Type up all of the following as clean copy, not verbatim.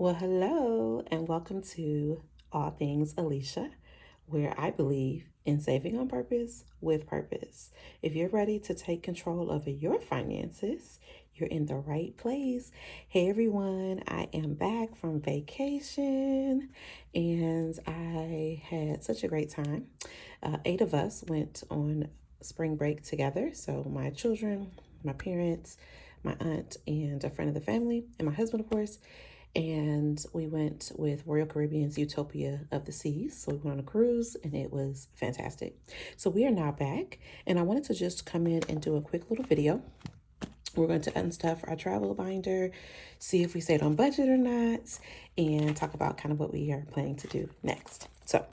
Well, hello, and welcome to All Things Alicia, where I believe in saving on purpose with purpose. If you're ready to take control over your finances, you're in the right place. Hey everyone, I am back from vacation and I had such a great time. 8 of us went on spring break together. So, my children, my parents, my aunt, and a friend of the family, and my husband, of course. And we went with Royal Caribbean's Utopia of the Seas. So we went on a cruise and it was fantastic. So we are now back and I wanted to just come in and do a quick little video. We're going to unstuff our travel binder, see if we stayed on budget or not, and talk about kind of what we are planning to do next. So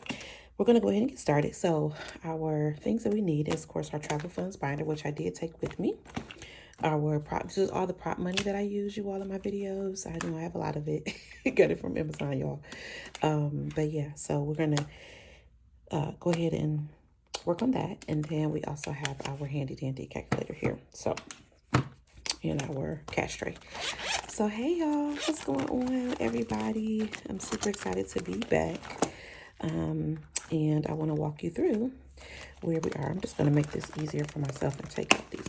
we're going to go ahead and get started. So our things that we need is, of course, our travel funds binder, which I did take with me. Our prop, this is all the prop money that I use you all in my videos. I know I have a lot of it. Got it from Amazon, y'all. But yeah, so we're gonna go ahead and work on that. And then we also have our handy dandy calculator here. So, and our cash tray. So hey y'all, what's going on everybody? I'm super excited to be back. And I want to walk you through where we are. I'm just going to make this easier for myself and take out these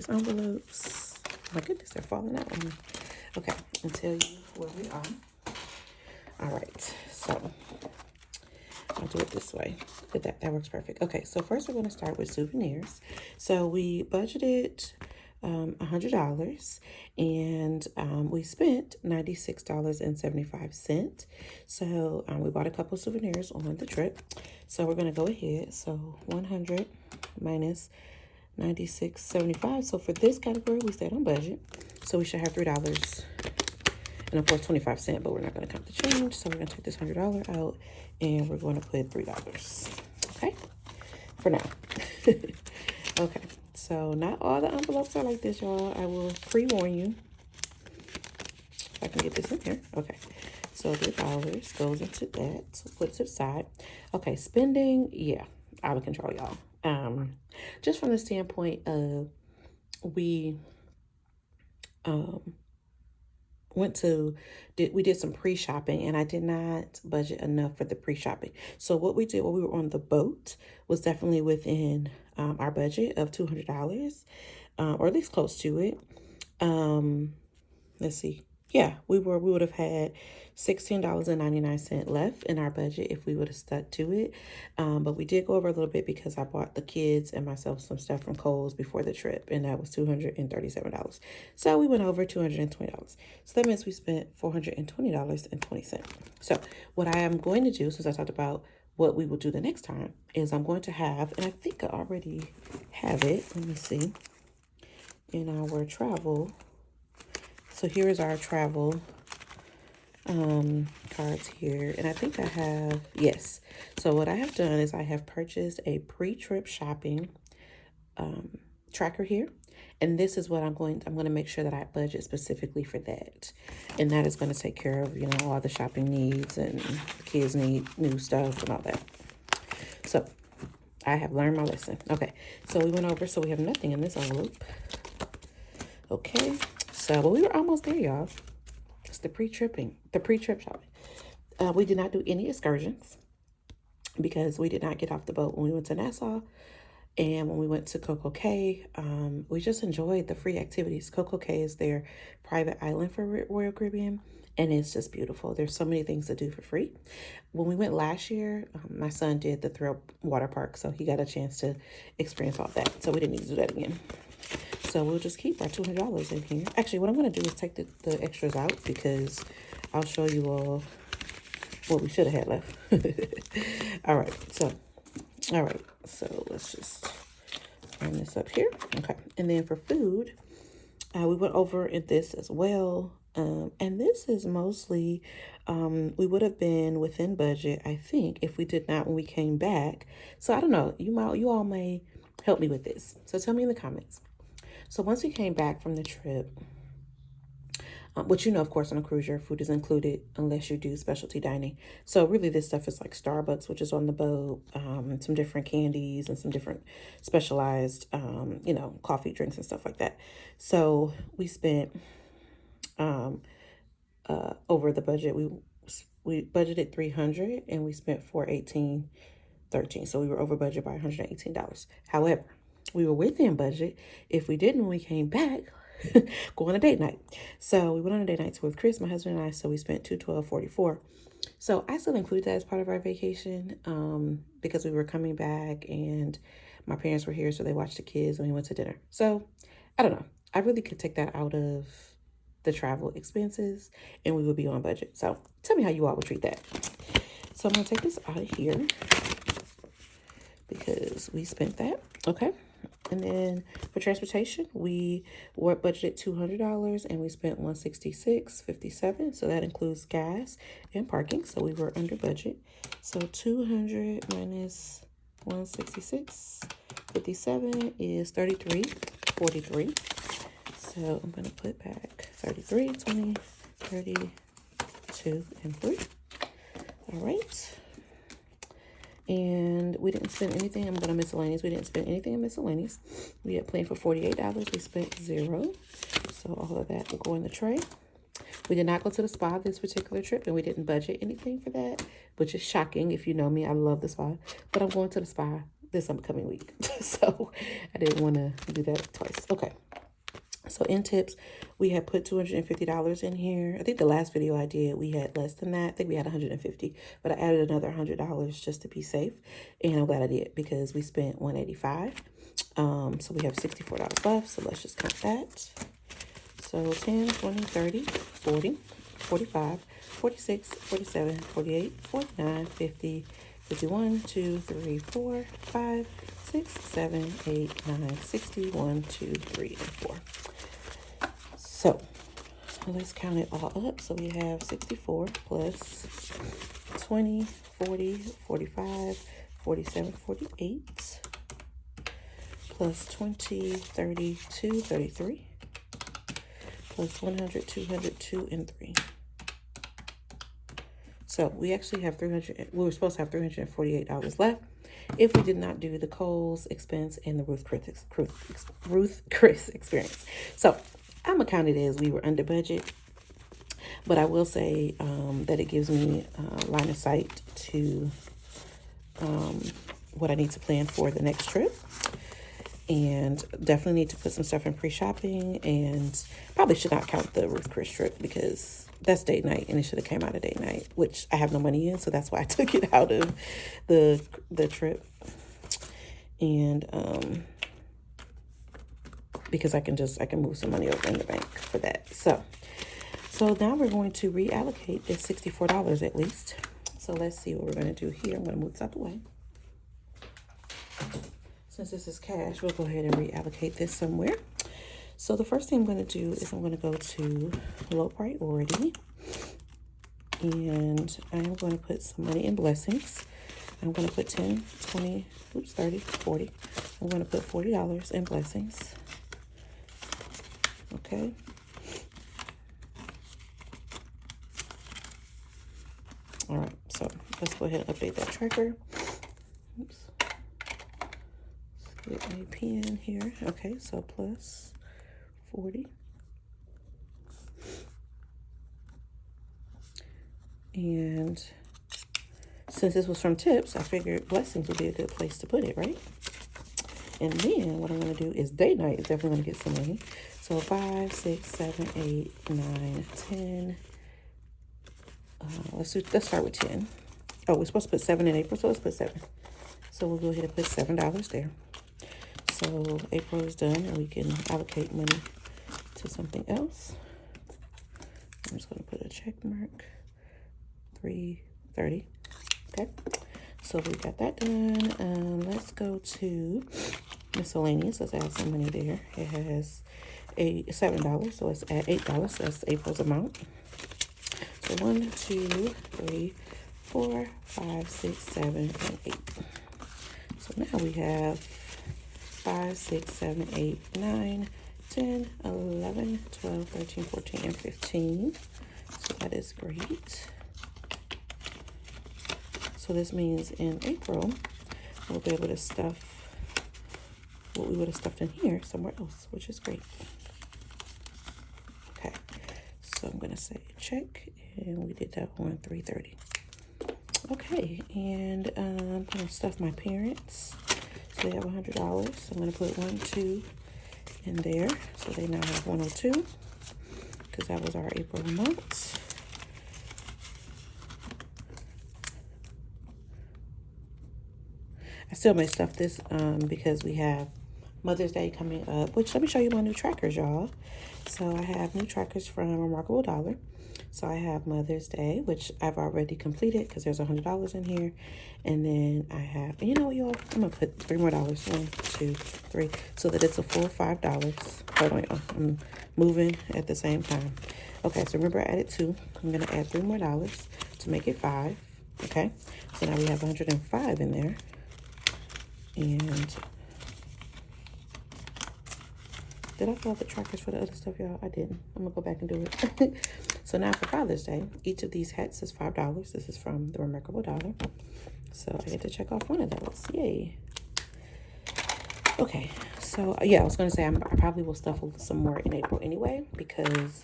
envelopes. My goodness, they're falling out on me. Okay, and tell you where we are. All right, so I'll do it this way. That works perfect. Okay, so first we're going to start with souvenirs. So we budgeted $100 and we spent $96.75. So we bought a couple souvenirs on the trip. So we're going to go ahead. So 100 minus 96.75. So for this category, we stayed on budget. So we should have $3 and of course 25 cents, but we're not going to count the change. So we're going to take this $100 out and we're going to put $3. Okay, for now. Okay, so not all the envelopes are like this, y'all. I will pre-warn you. If I can get this in here. Okay, so $3 goes into that. So put it to the side. Okay, spending, yeah, out of control, y'all. Just from the standpoint of we we did some pre-shopping and I did not budget enough for the pre-shopping. So what we did while we were on the boat was definitely within our budget of $200, or at least close to it. Let's see. Yeah, we would have had $16.99 left in our budget if we would have stuck to it. But we did go over a little bit because I bought the kids and myself some stuff from Kohl's before the trip, and that was $237. So we went over $220. So that means we spent $420.20. So what I am going to do, since I talked about what we will do the next time, is I'm going to have, and I think I already have it. Let me see. In our travel. So here is our travel cards here. And I think I have, yes. So what I have done is I have purchased a pre-trip shopping tracker here. And this is what I'm going to make sure that I budget specifically for that. And that is going to take care of, all the shopping needs and the kids need new stuff and all that. So I have learned my lesson. Okay. So we went over, so we have nothing in this envelope. Okay. So, but we were almost there, y'all. It's the pre-trip shopping. We did not do any excursions because we did not get off the boat when we went to Nassau. And when we went to Coco Cay, we just enjoyed the free activities. Coco Cay is their private island for Royal Caribbean, and it's just beautiful. There's so many things to do for free. When we went last year, my son did the Thrill Water Park, so he got a chance to experience all that. So we didn't need to do that again. So we'll just keep our $200 in here. Actually, what I'm going to do is take the extras out because I'll show you all what we should have had left. All right. So let's just turn this up here. Okay. And then for food, we went over at this as well. And this is mostly, we would have been within budget, I think, if we did not when we came back. So I don't know. You all may help me with this. So tell me in the comments. So once we came back from the trip, which of course, on a cruise, your food is included unless you do specialty dining. So really this stuff is like Starbucks, which is on the boat, some different candies and some different specialized, coffee drinks and stuff like that. So we spent over over the budget. We budgeted 300 and we spent 418.13. So we were over budget by $118. However, we were within budget. If we didn't, when we came back, go on a date night. So we went on a date night with Chris, my husband, and I. So we spent $212.44. So I still include that as part of our vacation because we were coming back and my parents were here, so they watched the kids and we went to dinner. So I don't know. I really could take that out of the travel expenses and we would be on budget. So tell me how you all would treat that. So I'm going to take this out of here because we spent that. Okay. And then for transportation, we were budgeted $200 and we spent $166.57. So that includes gas and parking. So we were under budget. So 200 minus 166.57 is 33.43. So I'm going to put back 33, 20, 32, and 3. All right. And we didn't spend anything. I'm going to miscellaneous. We didn't spend anything in miscellaneous. We had planned for $48. We spent $0. So all of that will go in the tray. We did not go to the spa this particular trip, and we didn't budget anything for that, which is shocking. If you know me, I love the spa, but I'm going to the spa this upcoming week. So I didn't want to do that twice. Okay. So in tips, we had put $250 in here. I think the last video I did, we had less than that. I think we had $150, but I added another $100 just to be safe. And I'm glad I did because we spent $185. So we have $64 left. So let's just count that. So 10, 20, 30, 40, 45, 46, 47, 48, 49, 50, 51, 2, 3, 4, 5, 6, 7, 8, 9, 60, 1, 2, 3, and 4. So let's count it all up. So we have 64 plus 20, 40, 45, 47, 48, plus 20, 32, 33, plus 100, 200, 2, and 3. So we actually have we were supposed to have $348 left if we did not do the Kohl's expense and the Ruth Chris experience. So I'm going to count it as we were under budget, but I will say that it gives me line of sight to what I need to plan for the next trip. And definitely need to put some stuff in pre-shopping, and probably should not count the Ruth Chris trip because that's date night and it should have came out of date night, which I have no money in. So that's why I took it out of the trip. And because I can move some money over in the bank for that. So now we're going to reallocate this $64 at least. So let's see what we're going to do here. I'm going to move this out the way. Since this is cash, we'll go ahead and reallocate this somewhere. So the first thing I'm going to do is I'm going to go to low priority. And I'm going to put some money in blessings. I'm going to put 10, 20, 30, 40. I'm going to put $40 in blessings. Okay. All right. So let's go ahead and update that tracker. Oops. Get a pen here. Okay, so plus 40. And since this was from tips, I figured blessings would be a good place to put it, right? And then what I'm going to do is date night is definitely going to get some money. So 5, 6, 7, 8, 9, 10. Let's start with 10. Oh, we're supposed to put 7 in April, so let's put 7. So we'll go ahead and put $7 there. So April is done and we can allocate money to something else. I'm just going to put a check mark. 330. Okay. So we got that done. Let's go to miscellaneous. Let's add some money there. It has $7. So let's add $8. That's April's amount. So 1, 2, 3, 4, 5, 6, 7, and 8. So now we have 5, 6, 7, 8, 9, 10, 11, 12, 13, 14, and 15. So that is great. So this means in April, we'll be able to stuff what we would have stuffed in here somewhere else, which is great. Okay, so I'm going to say check And we did that one, 330. Okay, and I'm gonna stuff my parents. So they have $100. So I'm gonna put 1, 2 in there. So they now have 102 because that was our April month. I still may stuff this because we have Mother's Day coming up, which let me show you my new trackers, y'all. So I have new trackers from Remarkable Dollar. So I have Mother's Day, which I've already completed because there's $100 in here. And then I have, and you know what, y'all? I'm going to put $3 more. 1, 2, 3, so that it's a full $5. Hold on, y'all. I'm moving at the same time. Okay, so remember I added 2. I'm going to add $3 more to make it 5. Okay, so now we have 105 in there. And did I fill out the trackers for the other stuff, y'all? I didn't. I'm gonna go back and do it. So now for Father's Day, each of these hats is $5. This is from the Remarkable Dollar. So I get to check off one of those. Yay. Okay, so yeah, I was gonna say I probably will stuff some more in April anyway because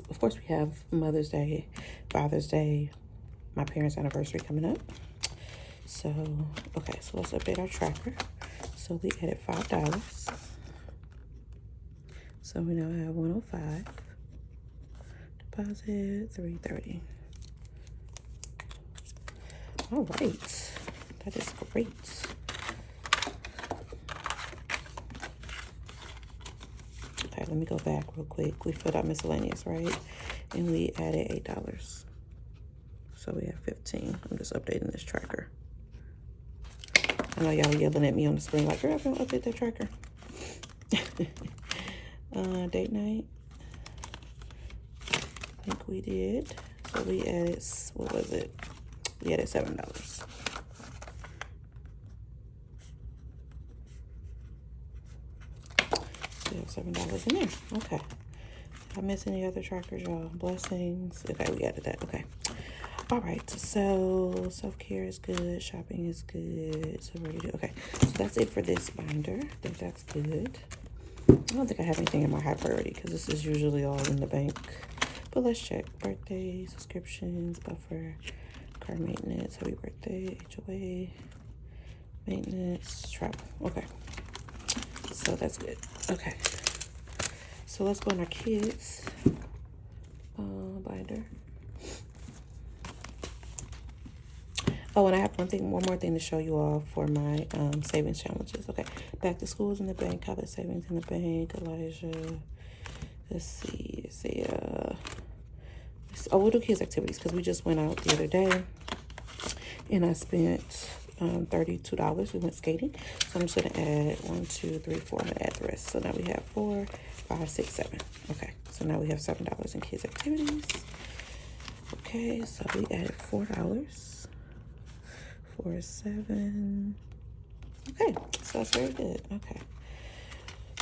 of course we have Mother's Day, Father's Day, my parents' anniversary coming up. So, okay, so let's update our tracker. So we added $5. So we now have 105. Deposit 330. All right, that is great. Okay, let me go back real quick. We filled out miscellaneous, right? And we added $8. So we have 15. I'm just updating this tracker. I know y'all yelling at me on the screen like, girl, don't update that tracker. Date night. I think we did. So we added, what was it? We added $7. We have $7 in there. Okay. Did I miss any other trackers, y'all? Blessings. Okay, we added that. Okay. All right, so self-care is good, shopping is good, so we're ready to, okay, so that's it for this binder. I think that's good. I don't think I have anything in my high priority because this is usually all in the bank, but let's check. Birthday, subscriptions, buffer, car maintenance, happy birthday, HOA, maintenance, travel. Okay, so that's good. Okay, so let's go on our kids binder. Oh, and I have one more thing to show you all for my savings challenges. Okay, back to school is in the bank, college savings in the bank, Elijah. Let's see. We'll do kids activities because we just went out the other day and I spent $32. We went skating. So I'm just gonna add 1, 2, 3, 4. I'm gonna add the rest. So now we have 4, 5, 6, 7. Okay, so now we have $7 in kids activities. Okay, so we added $4. 4, 7. Okay, so that's very good. Okay,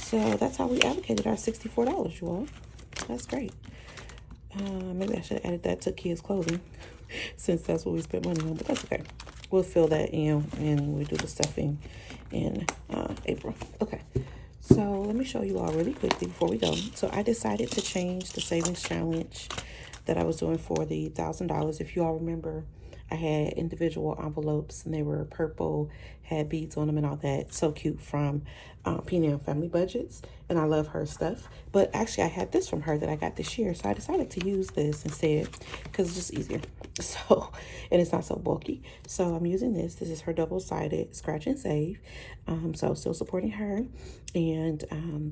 so that's how we allocated our $64, you all. That's great. Maybe I should have added that to kids' clothing since that's what we spent money on, but that's okay. We'll fill that in and we do the stuffing in April. Okay, so let me show you all really quickly before we go. So I decided to change the savings challenge that I was doing for the $1,000. If you all remember, I had individual envelopes and they were purple, had beads on them and all that. So cute, from P&M Family Budgets. And I love her stuff. But actually I had this from her that I got this year. So I decided to use this instead because it's just easier. So, and it's not so bulky. So I'm using this. This is her double-sided scratch and save. So still supporting her. And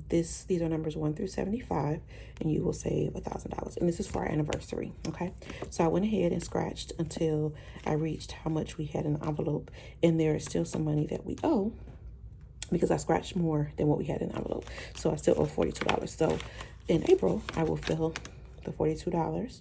these are numbers 1 through 75. And you will save $1,000. And this is for our anniversary. Okay. So I went ahead and scratched until I reached how much we had in the envelope. And there is still some money that we owe because I scratched more than what we had in the envelope. So I still owe $42. So in April, I will fill the $42.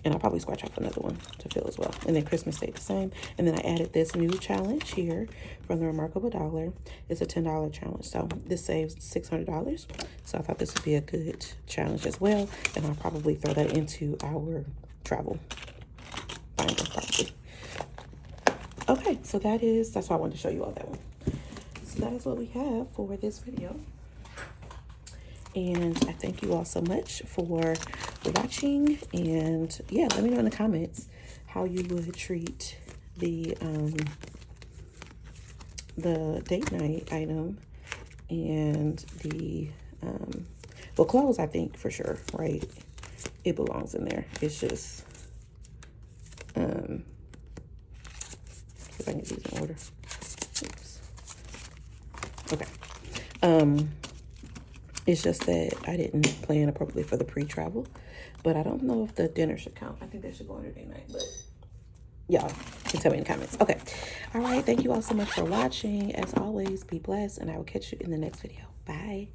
And I'll probably scratch off another one to fill as well. And then Christmas stayed the same. And then I added this new challenge here from the Remarkable Dollar. It's a $10 challenge. So this saves $600. So I thought this would be a good challenge as well. And I'll probably throw that into our travel binder probably. Okay, so that's why I wanted to show you all that one. that is what we have for this video. And I thank you all so much for watching. And yeah, let me know in the comments how you would treat the date night item and the well, clothes, I think for sure, right? It belongs in there. It's just if I can get these in order. Oops. Okay. It's just that I didn't plan appropriately for the pre-travel, but I don't know if the dinner should count. I think that should go under date night, but y'all can tell me in the comments. Okay. All right. Thank you all so much for watching. As always, be blessed, and I will catch you in the next video. Bye.